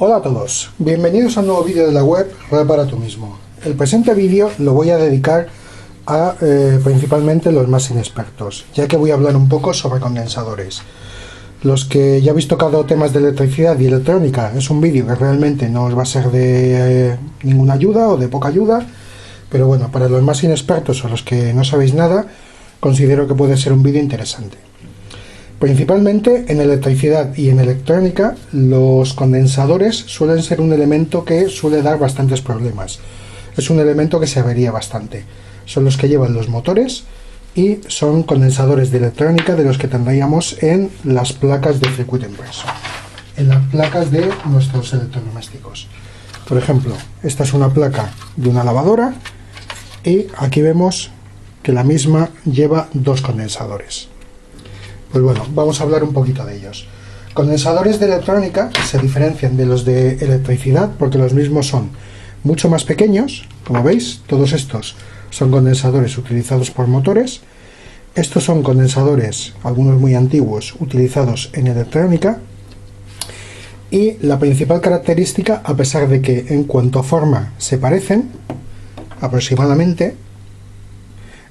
Hola a todos, bienvenidos a un nuevo vídeo de la web Repara tú mismo. El presente vídeo lo voy a dedicar a principalmente los más inexpertos, ya que voy a hablar un poco sobre condensadores. Los que ya habéis tocado temas de electricidad y electrónica, es un vídeo que realmente no os va a ser de ninguna ayuda o de poca ayuda, pero bueno, para los más inexpertos o los que no sabéis nada, considero que puede ser un vídeo interesante. Principalmente en electricidad y en electrónica, los condensadores suelen ser un elemento que suele dar bastantes problemas. Es un elemento que se avería bastante. Son los que llevan los motores y son condensadores de electrónica de los que tendríamos en las placas de circuito inverso, en las placas de nuestros electrodomésticos. Por ejemplo, esta es una placa de una lavadora y aquí vemos que la misma lleva dos condensadores. Pues bueno, vamos a hablar un poquito de ellos. Condensadores de electrónica se diferencian de los de electricidad porque los mismos son mucho más pequeños. Como veis, todos estos son condensadores utilizados por motores. Estos son condensadores, algunos muy antiguos, utilizados en electrónica. Y la principal característica, a pesar de que en cuanto a forma se parecen aproximadamente,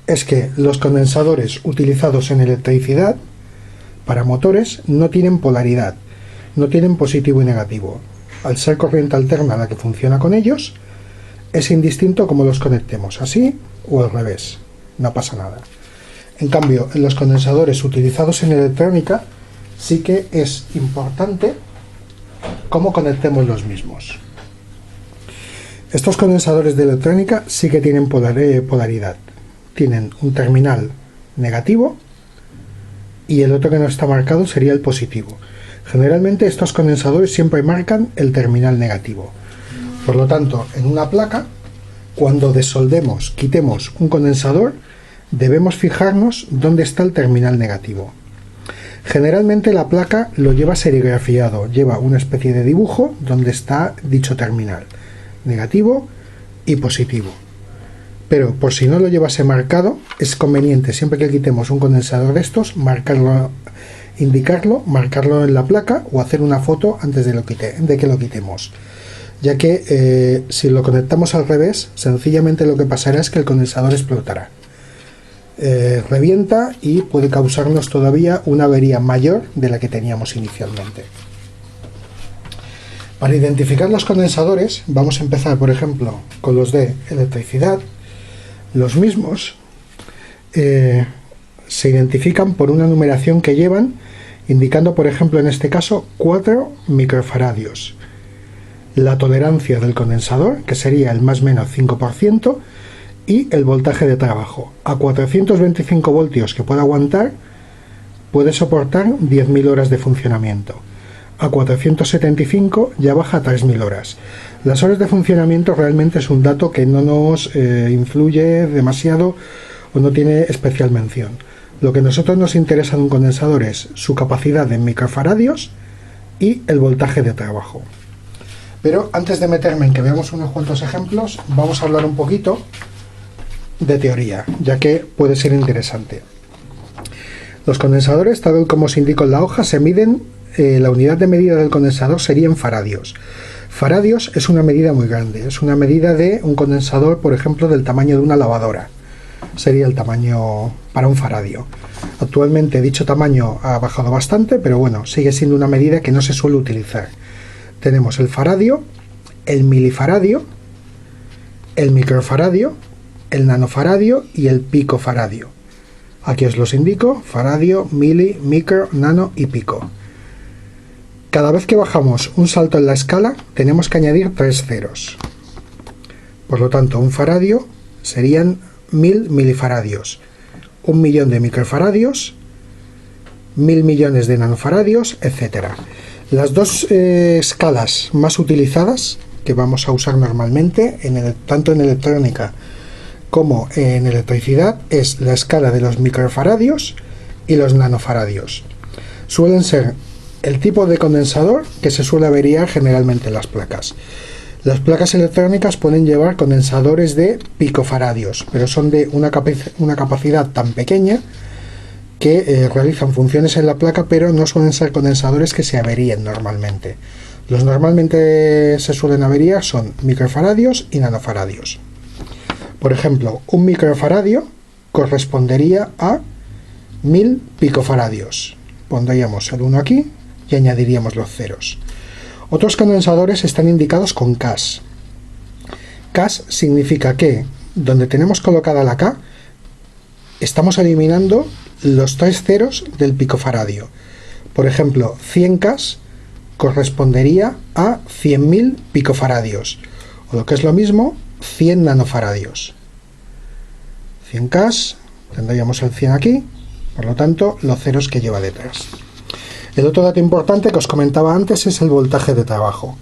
es que los condensadores utilizados en electricidad para motores no tienen polaridad, no tienen positivo y negativo. Al ser corriente alterna la que funciona con ellos, es indistinto cómo los conectemos, así o al revés, no pasa nada. En cambio, en los condensadores utilizados en electrónica, sí que es importante cómo conectemos los mismos. Estos condensadores de electrónica sí que tienen polaridad. Tienen un terminal negativo y el otro que no está marcado sería el positivo. Generalmente estos condensadores siempre marcan el terminal negativo. Por lo tanto, en una placa, cuando desoldemos, quitemos un condensador, debemos fijarnos dónde está el terminal negativo. Generalmente la placa lo lleva serigrafiado, lleva una especie de dibujo donde está dicho terminal, negativo y positivo. Pero por si no lo llevase marcado, es conveniente siempre que quitemos un condensador de estos, marcarlo, indicarlo, marcarlo en la placa o hacer una foto antes de que lo quitemos. Ya que si lo conectamos al revés, sencillamente lo que pasará es que el condensador explotará. Revienta y puede causarnos todavía una avería mayor de la que teníamos inicialmente. Para identificar los condensadores, vamos a empezar, por ejemplo, con los de electricidad. Los mismos se identifican por una numeración que llevan, indicando, por ejemplo, en este caso, 4 microfaradios. La tolerancia del condensador, que sería el más menos 5%, y el voltaje de trabajo. A 425 voltios que puede aguantar, puede soportar 10.000 horas de funcionamiento. A 475 ya baja a 3.000 horas. Las horas de funcionamiento realmente es un dato que no nos influye demasiado o no tiene especial mención. Lo que a nosotros nos interesa de un condensador es su capacidad en microfaradios y el voltaje de trabajo. Pero antes de meterme en que veamos unos cuantos ejemplos, vamos a hablar un poquito de teoría, ya que puede ser interesante. Los condensadores, tal como os indico en la hoja, se miden, la unidad de medida del condensador sería en faradios. Faradios es una medida muy grande, es una medida de un condensador, por ejemplo, del tamaño de una lavadora. Sería el tamaño para un faradio. Actualmente dicho tamaño ha bajado bastante, pero bueno, sigue siendo una medida que no se suele utilizar. Tenemos el faradio, el milifaradio, el microfaradio, el nanofaradio y el picofaradio. Aquí os los indico: faradio, mili, micro, nano y pico. Cada vez que bajamos un salto en la escala, tenemos que añadir 3 ceros. Por lo tanto, un faradio serían 1000 milifaradios, 1.000.000 de microfaradios, 1.000 millones de nanofaradios, etc. Las dos escalas más utilizadas que vamos a usar normalmente, tanto en electrónica como en electricidad, es la escala de los microfaradios y los nanofaradios. Suelen ser el tipo de condensador que se suele averiar generalmente en las placas. Las placas electrónicas pueden llevar condensadores de picofaradios, pero son de una capacidad tan pequeña que realizan funciones en la placa, pero no suelen ser condensadores que se averíen normalmente. Los normalmente se suelen averiar son microfaradios y nanofaradios. Por ejemplo, un microfaradio correspondería a 1000 picofaradios. Pondríamos el 1 aquí y añadiríamos los ceros. Otros condensadores están indicados con K. K significa que donde tenemos colocada la K estamos eliminando los 3 ceros del picofaradio. Por ejemplo, 100K correspondería a 100.000 picofaradios, o lo que es lo mismo, 100 nanofaradios. 100K, tendríamos el 100 aquí, por lo tanto, los ceros que lleva detrás. El otro dato importante que os comentaba antes es el voltaje de trabajo.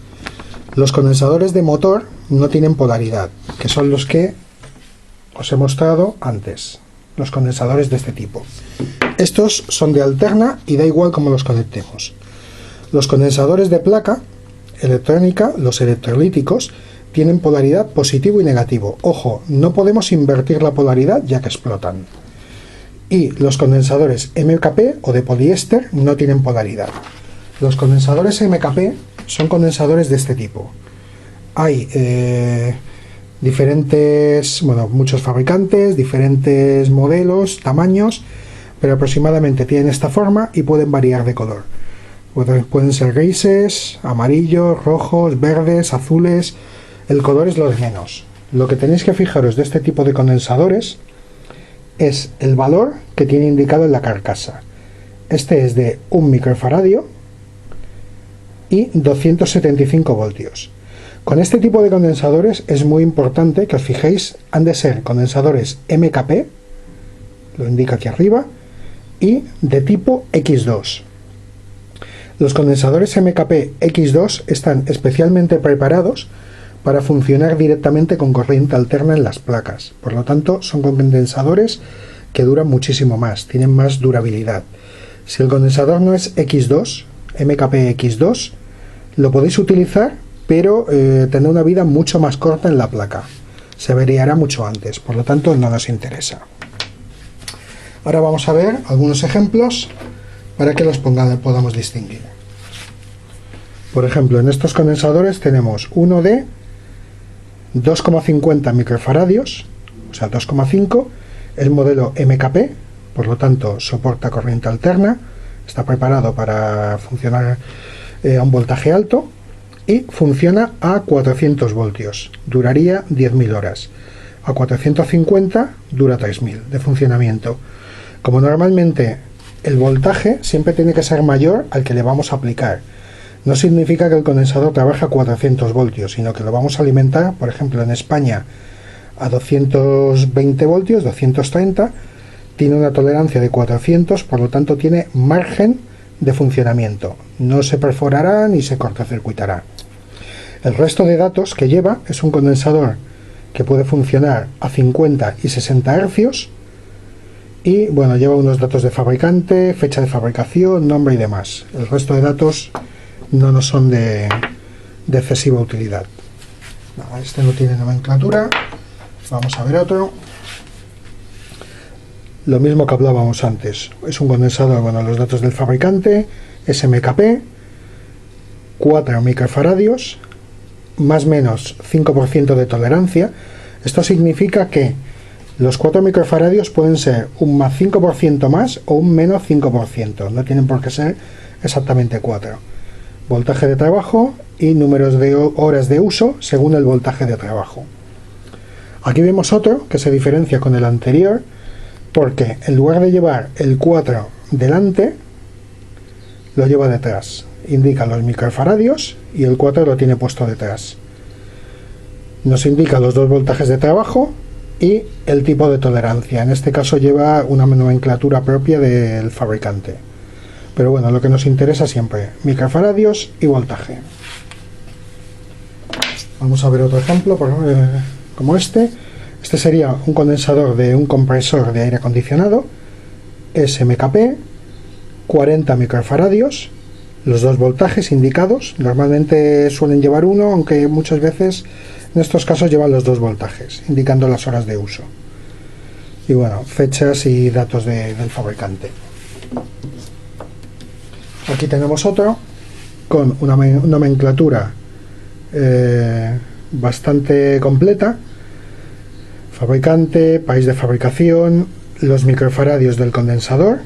Los condensadores de motor no tienen polaridad, que son los que os he mostrado antes, los condensadores de este tipo. Estos son de alterna y da igual cómo los conectemos. Los condensadores de placa electrónica, los electrolíticos, tienen polaridad positivo y negativo. Ojo, no podemos invertir la polaridad ya que explotan. Y los condensadores MKP o de poliéster no tienen polaridad. Los condensadores MKP son condensadores de este tipo. Hay muchos fabricantes, diferentes modelos, tamaños, pero aproximadamente tienen esta forma y pueden variar de color. Pueden ser grises, amarillos, rojos, verdes, azules. El color es lo de menos. Lo que tenéis que fijaros de este tipo de condensadores es el valor que tiene indicado en la carcasa. Este es de 1 microfaradio y 275 voltios. Con este tipo de condensadores es muy importante que os fijéis, han de ser condensadores MKP, lo indica aquí arriba, y de tipo X2. Los condensadores MKP X2 están especialmente preparados para funcionar directamente con corriente alterna en las placas. Por lo tanto, son condensadores que duran muchísimo más, tienen más durabilidad. Si el condensador no es X2, MKP X2, lo podéis utilizar, pero tendrá una vida mucho más corta en la placa. Se averiará mucho antes, por lo tanto no nos interesa. Ahora vamos a ver algunos ejemplos para que los podamos distinguir. Por ejemplo, en estos condensadores tenemos uno de 2,50 microfaradios, o sea 2,5, es modelo MKP, por lo tanto soporta corriente alterna, está preparado para funcionar a un voltaje alto y funciona a 400 voltios, duraría 10.000 horas. A 450 dura 3.000 de funcionamiento. Como normalmente el voltaje siempre tiene que ser mayor al que le vamos a aplicar. No significa que el condensador trabaje a 400 voltios, sino que lo vamos a alimentar, por ejemplo, en España a 220 voltios, 230, tiene una tolerancia de 400, por lo tanto tiene margen de funcionamiento. No se perforará ni se cortocircuitará. El resto de datos que lleva es un condensador que puede funcionar a 50 y 60 hercios y bueno, lleva unos datos de fabricante, fecha de fabricación, nombre y demás. El resto de datos no nos son de excesiva utilidad. No, este no tiene nomenclatura. Vamos a ver otro. Lo mismo que hablábamos antes. Es un condensador, bueno, los datos del fabricante, SMKP, 4 microfaradios, más o menos 5% de tolerancia. Esto significa que los 4 microfaradios pueden ser un más 5% más o un menos 5%. No tienen por qué ser exactamente 4. Voltaje de trabajo y números de horas de uso según el voltaje de trabajo. Aquí vemos otro que se diferencia con el anterior porque en lugar de llevar el 4 delante, lo lleva detrás. Indica los microfaradios y el 4 lo tiene puesto detrás. Nos indica los dos voltajes de trabajo y el tipo de tolerancia. En este caso lleva una nomenclatura propia del fabricante. Pero bueno, lo que nos interesa siempre, microfaradios y voltaje. Vamos a ver otro ejemplo como este. Este sería un condensador de un compresor de aire acondicionado, SMKP, 40 microfaradios, los dos voltajes indicados. Normalmente suelen llevar uno, aunque muchas veces en estos casos llevan los dos voltajes, indicando las horas de uso. Y bueno, fechas y datos del fabricante. Aquí tenemos otro, con una nomenclatura bastante completa: fabricante, país de fabricación, los microfaradios del condensador,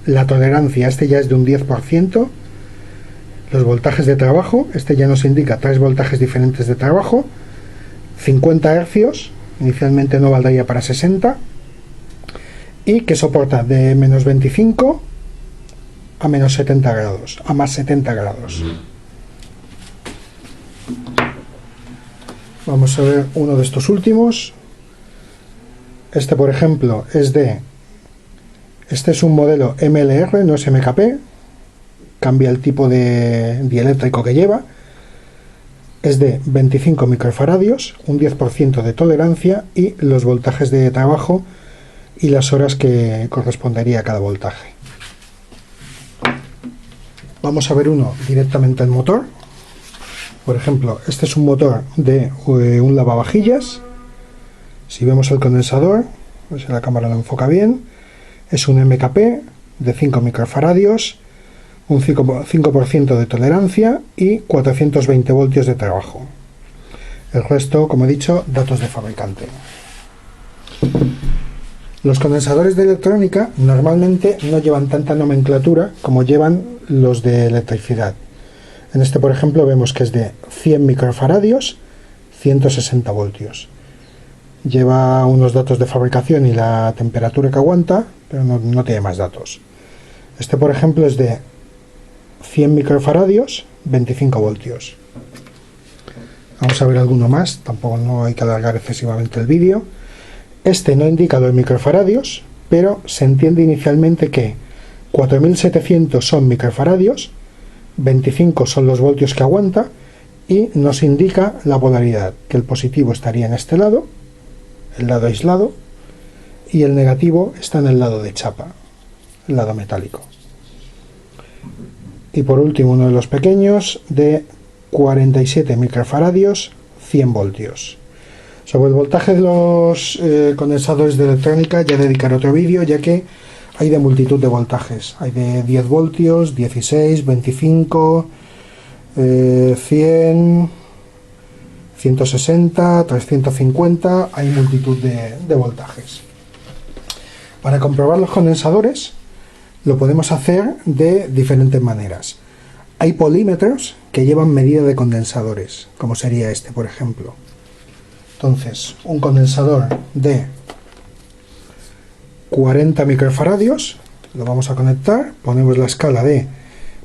la tolerancia, este ya es de un 10%, los voltajes de trabajo, este ya nos indica 3 voltajes diferentes de trabajo, 50 hercios, inicialmente no valdría para 60, y que soporta de menos 25 a menos 70 grados, a más 70 grados. Vamos a ver uno de estos últimos. Este, por ejemplo, este es un modelo MLR, no es MKP, cambia el tipo de dieléctrico que lleva. Es de 25 microfaradios, un 10% de tolerancia y los voltajes de trabajo y las horas que correspondería a cada voltaje. Vamos a ver uno directamente el motor. Por ejemplo, este es un motor de un lavavajillas. Si vemos el condensador, pues la cámara lo enfoca bien, es un MKP de 5 microfaradios, un 5% de tolerancia y 420 voltios de trabajo. El resto, como he dicho, datos de fabricante. Los condensadores de electrónica normalmente no llevan tanta nomenclatura como llevan los de electricidad. En este, por ejemplo, vemos que es de 100 microfaradios, 160 voltios. Lleva unos datos de fabricación y la temperatura que aguanta, pero no tiene más datos. Este, por ejemplo, es de 100 microfaradios, 25 voltios. Vamos a ver alguno más, tampoco no hay que alargar excesivamente el vídeo. Este no indica los microfaradios, pero se entiende inicialmente que 4700 son microfaradios, 25 son los voltios que aguanta y nos indica la polaridad, que el positivo estaría en este lado, el lado aislado, y el negativo está en el lado de chapa, el lado metálico. Y por último, uno de los pequeños de 47 microfaradios, 100 voltios. Sobre el voltaje de los condensadores de electrónica ya dedicaré otro vídeo, ya que hay de multitud de voltajes. Hay de 10 voltios, 16, 25, 100, 160, 350, hay multitud de voltajes. Para comprobar los condensadores lo podemos hacer de diferentes maneras. Hay polímetros que llevan medida de condensadores, como sería este, por ejemplo. Entonces, un condensador de 40 microfaradios, lo vamos a conectar, ponemos la escala de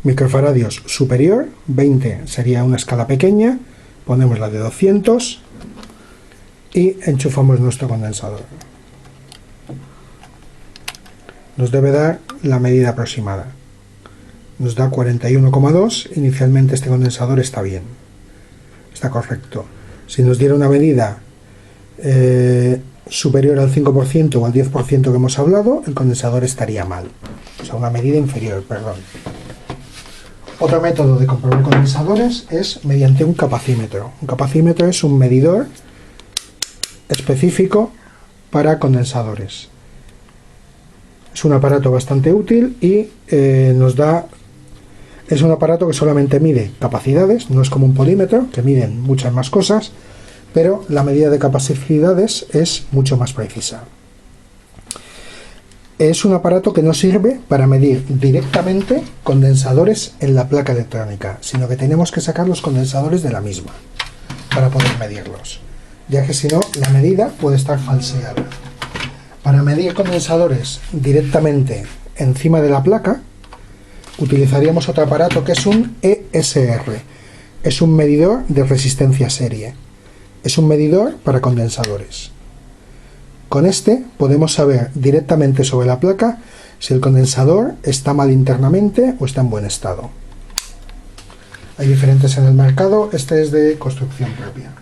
microfaradios superior, 20 sería una escala pequeña, ponemos la de 200 y enchufamos nuestro condensador. Nos debe dar la medida aproximada. Nos da 41,2, inicialmente este condensador está bien, está correcto. Si nos diera una medida superior al 5% o al 10% que hemos hablado, el condensador estaría mal. O sea, una medida inferior, perdón. Otro método de comprobar condensadores es mediante un capacímetro. Un capacímetro es un medidor específico para condensadores. Es un aparato bastante útil y es un aparato que solamente mide capacidades, no es como un polímetro, que miden muchas más cosas, pero la medida de capacidades es mucho más precisa. Es un aparato que no sirve para medir directamente condensadores en la placa electrónica, sino que tenemos que sacar los condensadores de la misma para poder medirlos, ya que si no, la medida puede estar falseada. Para medir condensadores directamente encima de la placa, utilizaríamos otro aparato que es un ESR. Es un medidor de resistencia serie. Es un medidor para condensadores. Con este podemos saber directamente sobre la placa si el condensador está mal internamente o está en buen estado. Hay diferentes en el mercado, este es de construcción propia.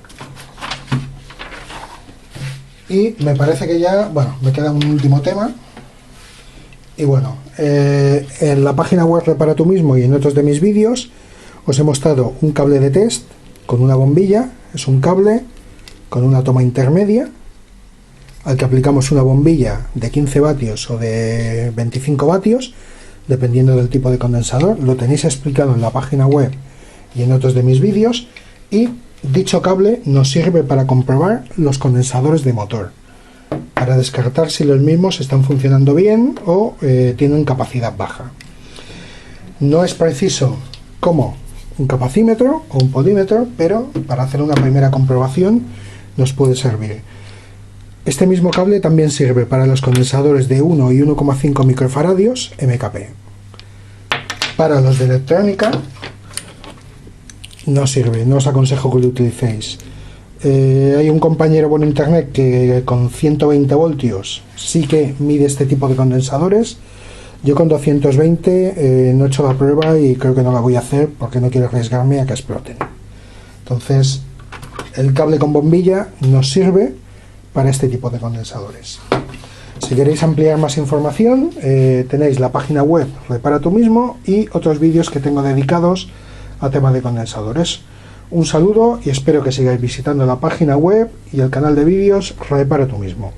Y me parece que ya, bueno, me queda un último tema. Y bueno, en la página web Repara Tú Mismo y en otros de mis vídeos os he mostrado un cable de test con una bombilla. Es un cable con una toma intermedia al que aplicamos una bombilla de 15 vatios o de 25 vatios dependiendo del tipo de condensador. Lo tenéis explicado en la página web y en otros de mis vídeos. Y dicho cable nos sirve para comprobar los condensadores de motor, para descartar si los mismos están funcionando bien o tienen capacidad baja. No es preciso como un capacímetro o un podímetro, pero para hacer una primera comprobación nos puede servir. Este mismo cable también sirve para los condensadores de 1 y 1,5 microfaradios MKP. Para los de electrónica no sirve, no os aconsejo que lo utilicéis. Hay un compañero por internet que con 120 voltios sí que mide este tipo de condensadores. Yo con 220 no he hecho la prueba y creo que no la voy a hacer porque no quiero arriesgarme a que exploten. Entonces, el cable con bombilla nos sirve para este tipo de condensadores. Si queréis ampliar más información, tenéis la página web Repara tú mismo y otros vídeos que tengo dedicados a tema de condensadores. Un saludo y espero que sigáis visitando la página web y el canal de vídeos Repara tú mismo.